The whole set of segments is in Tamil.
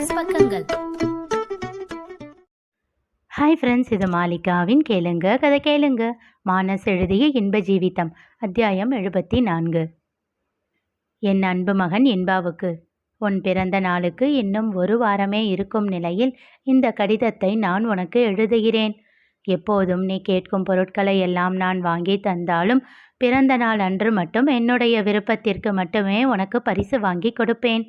மானஸ் பக்கங்கள். ஹாய் ஃப்ரெண்ட்ஸ், இது மாலிகாவின் கேளுங்க கதை கேளுங்க. மானஸ் எழுதிய இன்ப ஜீவிதம், அத்தியாயம் 74. என் அன்பு மகன் இன்பாவுக்கு, உன் பிறந்த நாளுக்கு இன்னும் ஒரு வாரமே இருக்கும் நிலையில் இந்த கடிதத்தை நான் உனக்கு எழுதுகிறேன். எப்போதும் நீ கேட்கும் பொருட்களை எல்லாம் நான் வாங்கி தந்தாலும் பிறந்த நாள் அன்று மட்டும் என்னுடைய விருப்பத்திற்கு மட்டுமே உனக்கு பரிசு வாங்கி கொடுப்பேன்.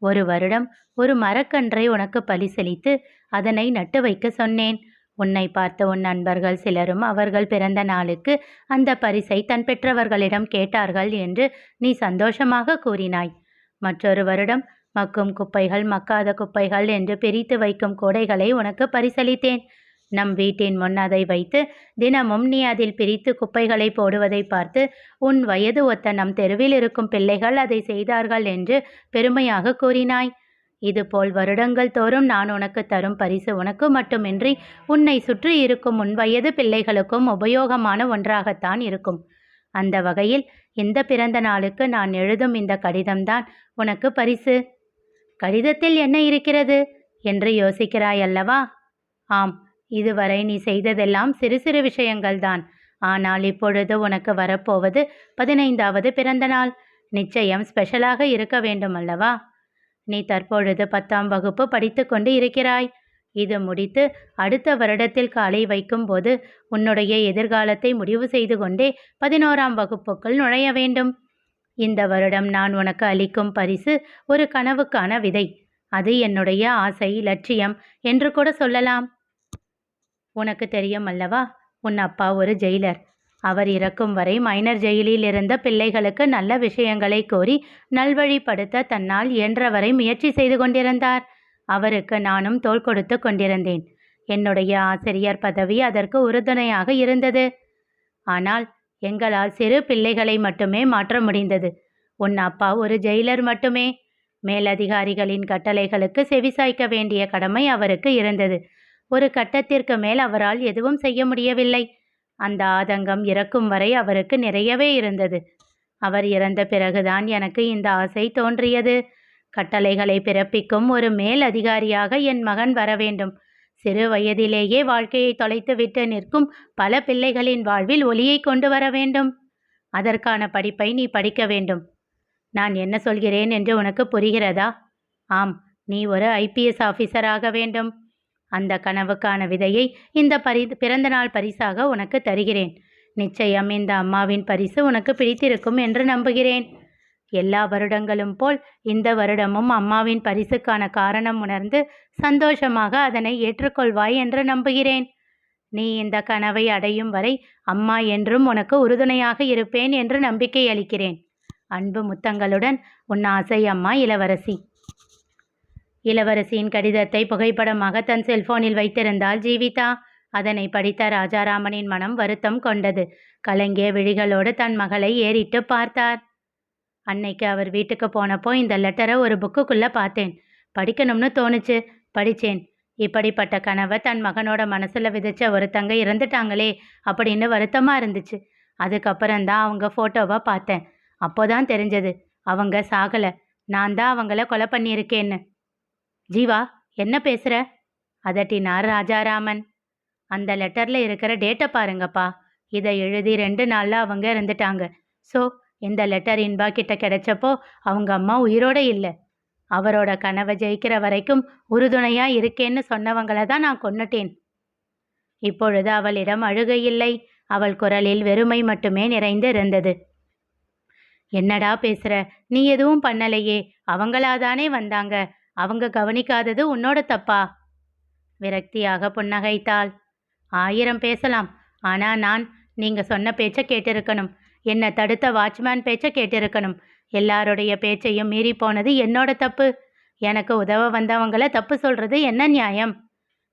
ஒரு வருடம் ஒரு மரக்கன்றை உனக்கு பரிசளித்து அதனை நட்டு வைக்க சொன்னேன். உன்னை பார்த்த உன் நண்பர்கள் சிலரும் அவர்கள் பிறந்த நாளுக்கு அந்த பரிசை தன் பெற்றவர்களிடம் கேட்டார்கள் என்று நீ சந்தோஷமாக கூறினாய். மற்றொரு வருடம் மக்கும் குப்பைகள் மக்காத குப்பைகள் என்று பிரித்து வைக்கும் கூடைகளை உனக்கு பரிசளித்தேன். நம் வீட்டின் முன் அதை வைத்து தினமும் நீ அதில் பிரித்து குப்பைகளை போடுவதை பார்த்து உன் வயது ஒத்த நம் தெருவில் இருக்கும் பிள்ளைகள் அதை செய்தார்கள் என்று பெருமையாக கூறினாய். இதுபோல் வருடங்கள் தோறும் நான் உனக்கு தரும் பரிசு உனக்கு மட்டுமின்றி உன்னை சுற்றி இருக்கும் உன் வயது பிள்ளைகளுக்கும் உபயோகமான ஒன்றாகத்தான் இருக்கும். அந்த வகையில் இந்த பிறந்த நாளுக்கு நான் எழுதும் இந்த கடிதம்தான் உனக்கு பரிசு. கடிதத்தில் என்ன இருக்கிறது என்று யோசிக்கிறாய் அல்லவா? ஆம், இதுவரை நீ செய்ததெல்லாம் சிறு சிறு விஷயங்கள்தான். ஆனால் இப்பொழுது உனக்கு வரப்போவது 15வது பிறந்த நாள். நிச்சயம் ஸ்பெஷலாக இருக்க வேண்டும் அல்லவா? நீ தற்பொழுது 10ஆம் வகுப்பு படித்து கொண்டு இருக்கிறாய். இது முடித்து அடுத்த வருடத்தில் காலை வைக்கும்போது உன்னுடைய எதிர்காலத்தை முடிவு செய்து கொண்டே 11ஆம் வகுப்புக்குள் நுழைய வேண்டும். இந்த வருடம் நான் உனக்கு அளிக்கும் பரிசு ஒரு கனவுக்கான விதை. அது என்னுடைய ஆசை, லட்சியம் என்று கூட சொல்லலாம். உனக்கு தெரியும் அல்லவா, உன் அப்பா ஒரு ஜெயிலர். அவர் இறக்கும் வரை மைனர் ஜெயிலில் இருந்த பிள்ளைகளுக்கு நல்ல விஷயங்களை கோரி நல்வழிப்படுத்த தன்னால் இயன்றவரை முயற்சி செய்து கொண்டிருந்தார். அவருக்கு நானும் தோள் கொடுத்து கொண்டிருந்தேன். என்னுடைய ஆசிரியர் பதவி அதற்கு உறுதுணையாக இருந்தது. ஆனால் எங்களால் சிறு பிள்ளைகளை மட்டுமே மாற்ற முடிந்தது. உன் அப்பா ஒரு ஜெயிலர் மட்டுமே. மேலதிகாரிகளின் கட்டளைகளுக்கு செவிசாய்க்க வேண்டிய கடமை அவருக்கு இருந்தது. ஒரு கட்டத்திற்கு மேல் அவரால் எதுவும் செய்ய முடியவில்லை. அந்த ஆதங்கம் இறக்கும் வரை அவருக்கு நிறையவே இருந்தது. அவர் இறந்த பிறகுதான் எனக்கு இந்த ஆசை தோன்றியது. கட்டளைகளை பிறப்பிக்கும் ஒரு மேல் அதிகாரியாக என் மகன் வர வேண்டும். சிறு வயதிலேயே வாழ்க்கையை தொலைத்துவிட்டு நிற்கும் பல பிள்ளைகளின் வாழ்வில் ஒளியை கொண்டு வர வேண்டும். அதற்கான படிப்பை நீ படிக்க வேண்டும். நான் என்ன சொல்கிறேன் என்று உனக்கு புரிகிறதா? ஆம், நீ ஒரு ஐபிஎஸ் ஆஃபீஸர் ஆக வேண்டும். அந்த கனவுக்கான விதையை இந்த பிறந்தநாள் பரிசாக உனக்கு தருகிறேன். நிச்சயம் இந்த அம்மாவின் பரிசு உனக்கு பிடித்திருக்கும் என்று நம்புகிறேன். எல்லா வருடங்களும் போல் இந்த வருடமும் அம்மாவின் பரிசுக்கான காரணம் உணர்ந்து சந்தோஷமாக அதனை ஏற்றுக்கொள்வாய் என்று நம்புகிறேன். நீ இந்த கனவை அடையும் வரை அம்மா என்றும் உனக்கு உறுதுணையாக இருப்பேன் என்று நம்பிக்கை அளிக்கிறேன். அன்பு முத்தங்களுடன் உன் ஆசை அம்மா, இளவரசி. இளவரசியின் கடிதத்தை புகைப்படமாக தன் செல்போனில் வைத்திருந்தாள் ஜீவிதா. அதனை படித்த ராஜாராமனின் மனம் வருத்தம் கொண்டது. கலங்கிய விழிகளோடு தன் மகளை ஏறிட்டு பார்த்தார். அன்னைக்கு அவர் வீட்டுக்கு போனப்போ இந்த லெட்டரை ஒரு புக்குக்குள்ளே பார்த்தேன். படிக்கணும்னு தோணுச்சு, படித்தேன். இப்படிப்பட்ட கனவை தன் மகனோட மனசில் விதைச்ச ஒருத்தங்க இறந்துட்டாங்களே அப்படின்னு வருத்தமாக இருந்துச்சு. அதுக்கப்புறம்தான் அவங்க ஃபோட்டோவை பார்த்தேன். அப்போதான் தெரிஞ்சது அவங்க சாகலை, நான் தான் அவங்கள கொலை பண்ணியிருக்கேன்னு. ஜீவா, என்ன பேசுகிற? அதட்டினார் ராஜாராமன். அந்த லெட்டரில் இருக்கிற டேட்டை பாருங்கப்பா. இதை எழுதி 2 நாளில் அவங்க இறந்துட்டாங்க. ஸோ இந்த லெட்டர் இன்பா கிட்ட கிடைச்சப்போ அவங்க அம்மா உயிரோட இல்லை. அவரோட கனவை ஜெயிக்கிற வரைக்கும் உறுதுணையாக இருக்கேன்னு சொன்னவங்களை தான் நான் கொன்னுட்டேன். இப்பொழுது அவளிடம் அழுகை இல்லை. அவள் குரலில் வெறுமை மட்டுமே நிறைந்து இருந்தது. என்னடா பேசுகிற? நீ எதுவும் பண்ணலையே, அவங்களாதானே வந்தாங்க. அவங்க கவனிக்காதது உன்னோட தப்பா? விரக்தியாக புன்னகைத்தாள். 1000 பேசலாம், ஆனால் நீங்கள் சொன்ன பேச்சை கேட்டிருக்கணும். என்னை தடுத்த வாட்ச்மேன் பேச்சை கேட்டிருக்கணும். எல்லாருடைய பேச்சையும் மீறி போனது என்னோட தப்பு. எனக்கு உதவ வந்தவங்கள தப்பு சொல்கிறது என்ன நியாயம்?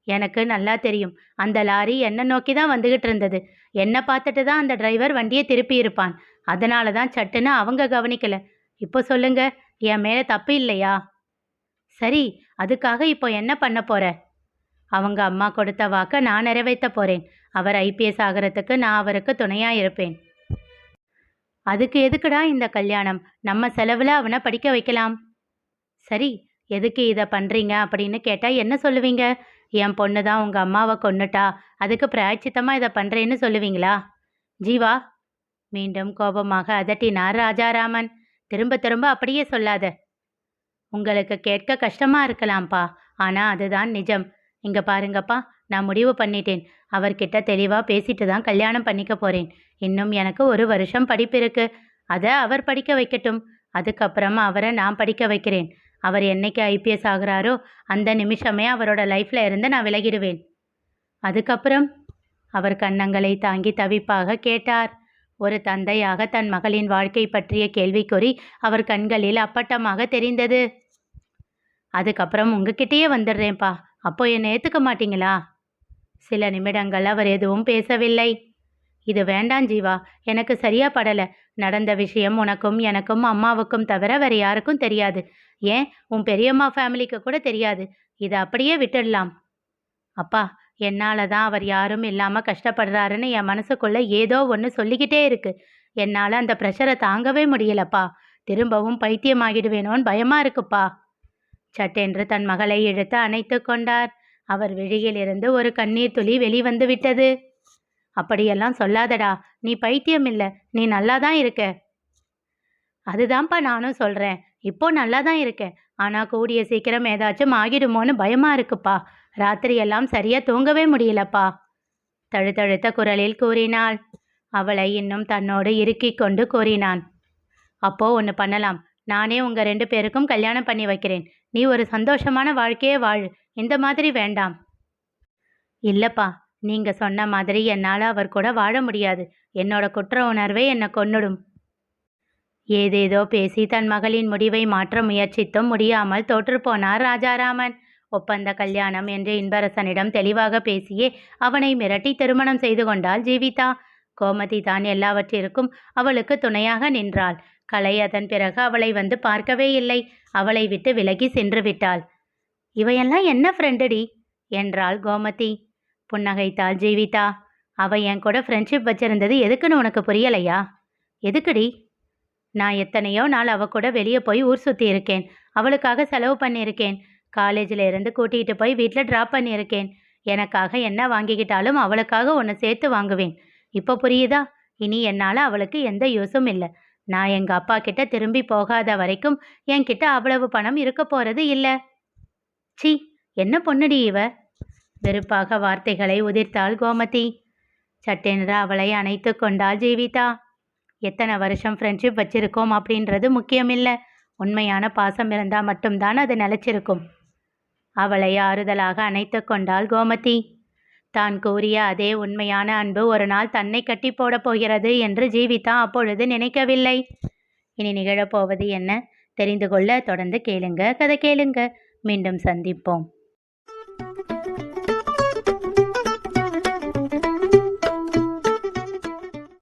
எனக்கு நல்லா தெரியும், அந்த லாரி என்னை நோக்கி தான் வந்துக்கிட்டு இருந்தது. என்னை பார்த்துட்டு தான் அந்த டிரைவர் வண்டியை திருப்பி இருப்பான். அதனால தான் சட்டுன்னு அவங்க கவனிக்கலை. இப்போ சொல்லுங்க, என் மேலே தப்பு இல்லையா? சரி, அதுக்காக இப்போ என்ன பண்ண போற? அவங்க அம்மா கொடுத்த வாக்கை நான் நிறைவேற்ற போகிறேன். அவர் ஐபிஎஸ் ஆகிறதுக்கு நான் அவருக்கு துணையாக இருப்பேன். அதுக்கு எதுக்குடா இந்த கல்யாணம்? நம்ம செலவில் அவனை படிக்க வைக்கலாம். சரி, எதுக்கு இதை பண்ணுறீங்க அப்படின்னு கேட்டால் என்ன சொல்லுவீங்க? என் பொண்ணு தான் உங்கள் அம்மாவை கொன்னுட்டா, அதுக்கு பிராயச்சித்தமாக இதை பண்ணுறேன்னு சொல்லுவீங்களா? ஜீவா மீண்டும் கோபமாக அதட்டினார் ராஜாராமன். திரும்ப திரும்ப அப்படியே சொல்லாத. உங்களுக்கு கேட்க கஷ்டமா இருக்கலாம்ப்பா, ஆனா அதுதான் நிஜம். இங்க பாருங்கப்பா, நான் முடிவு பண்ணிட்டேன். அவர்கிட்ட தெளிவா பேசிட்டு தான் கல்யாணம் பண்ணிக்க போறேன். இன்னும் எனக்கு 1 வருஷம் படிப்பு இருக்கு. அதை அவர் படிக்க வைக்கட்டும். அதுக்கப்புறமா அவரை நான் படிக்க வைக்கிறேன். அவர் என்னைக்கு ஐபிஎஸ் ஆகுறாரோ அந்த நிமிஷமே அவரோட லைஃப்ல இருந்து நான் விலகிடுவேன். அதுக்கப்புறம் அவர் கன்னங்களை தாங்கி தவிப்பாக கேட்டார். ஒரு தந்தையாக தன் மகளின் வாழ்க்கை பற்றிய கேள்விக்குறி அவர் கண்களில் அப்பட்டமாக தெரிந்தது. அதுக்கப்புறம் உங்ககிட்டயே வந்துடுறேன்ப்பா, அப்போ என்னை ஏற்றுக்க மாட்டீங்களா? சில நிமிடங்கள் அவர் எதுவும் பேசவில்லை. இது வேண்டாம் ஜீவா, எனக்கு சரியா படல. நடந்த விஷயம் உனக்கும் எனக்கும் அம்மாவுக்கும் தவிர வேற யாருக்கும் தெரியாது. ஏன் உன் பெரியம்மா ஃபேமிலிக்கு கூட தெரியாது. இதை அப்படியே விட்டுடலாம். அப்பா, என்னால தான் அவர் யாரும் இல்லாம கஷ்டப்படுறாருன்னு என் மனசுக்குள்ள ஏதோ ஒன்று சொல்லிக்கிட்டே இருக்கு. என்னால அந்த ப்ரெஷரை தாங்கவே முடியலப்பா. திரும்பவும் பைத்தியமாகிடுவேனோன்னு பயமா இருக்குப்பா. சட்டென்று தன் மகளை இழுத்து அணைத்து கொண்டார். அவர் விழியிலிருந்து ஒரு கண்ணீர் துளி வெளிவந்து விட்டது. அப்படியெல்லாம் சொல்லாதடா, நீ பைத்தியம் இல்ல, நீ நல்லா தான் இருக்க. அதுதான்ப்பா நானும் சொல்றேன். இப்போ நல்லா தான் இருக்கேன். ஆனா கூடிய சீக்கிரம் ஏதாச்சும் ஆகிடுமோன்னு பயமா இருக்குப்பா. ராத்திரியெல்லாம் சரியா தூங்கவே முடியலப்பா. தழுதழுத்த குரலில் கூறினாள். அவளை இன்னும் தன்னோடு இறுக்கிக் கொண்டு கூறினான். அப்போ ஒன்று பண்ணலாம். நானே உங்க 2 பேருக்கும் கல்யாணம் பண்ணி வைக்கிறேன். நீ ஒரு சந்தோஷமான வாழ்க்கையே வாழ். இந்த மாதிரி வேண்டாம். இல்லப்பா, நீங்க சொன்ன மாதிரி என்னால அவர் கூட வாழ முடியாது. என்னோட குற்ற உணர்வே என்னை கொன்னுடும். ஏதேதோ பேசி தன் மகளின் முடிவை மாற்ற முயற்சித்தும் முடியாமல் தோற்றுப்போனார் ராஜாராமன். ஒப்பந்த கல்யாணம் என்று இன்பரசனிடம் தெளிவாக பேசியே அவனை மிரட்டி திருமணம் செய்து கொண்டாள் ஜீவிதா. கோமதி தான் எல்லாவற்றிற்கும் அவளுக்கு துணையாக நின்றாள். கலை அதன் பிறகு அவளை வந்து பார்க்கவே இல்லை. அவளை விட்டு விலகி சென்று விட்டாள். இவையெல்லாம் என்ன ஃப்ரெண்டுடி என்றாள் கோமதி. புன்னகைத்தாள் ஜீவிதா. அவ என் கூட ஃப்ரெண்ட்ஷிப் வச்சிருந்தது எதுக்குன்னு உனக்கு புரியலையா? எதுக்குடி? நான் எத்தனையோ நாள் அவ கூட வெளியே போய் ஊர் சுற்றி இருக்கேன். அவளுக்காக செலவு பண்ணியிருக்கேன். காலேஜில் இருந்து கூட்டிகிட்டு போய் வீட்டில் ட்ராப் பண்ணியிருக்கேன். எனக்காக என்ன வாங்கிக்கிட்டாலும் அவளுக்காக ஒன்று சேர்த்து வாங்குவேன். இப்போ புரியுதா? இனி என்னால் அவளுக்கு எந்த யூஸும் இல்லை. நான் எங்கள் அப்பா கிட்ட திரும்பி போகாத வரைக்கும் என்கிட்ட அவ்வளவு பணம் இருக்க போகிறது இல்லை. சி, என்ன பொண்ணுடி இவ? வெறுப்பாக வார்த்தைகளை உதிர்த்தாள் கோமதி. சட்டென்று அவளை அணைத்து கொண்டாள் ஜீவிதா. எத்தனை வருஷம் ஃப்ரெண்ட்ஷிப் வச்சிருக்கோம் அப்படின்றது முக்கியமில்லை. உண்மையான பாசம் இருந்தால் மட்டும்தான் அது நிலச்சிருக்கும். அவளை ஆறுதலாக அணைத்து கொண்டாள் கோமதி. தான் கூறிய அதே உண்மையான அன்பு ஒரு நாள் தன்னை கட்டி போடப் போகிறது என்று ஜீவிதா அப்பொழுது நினைக்கவில்லை. இனி நிகழப்போவது என்ன தெரிந்து கொள்ள தொடர்ந்து கேளுங்க. கதை கேளுங்க. மீண்டும் சந்திப்போம்.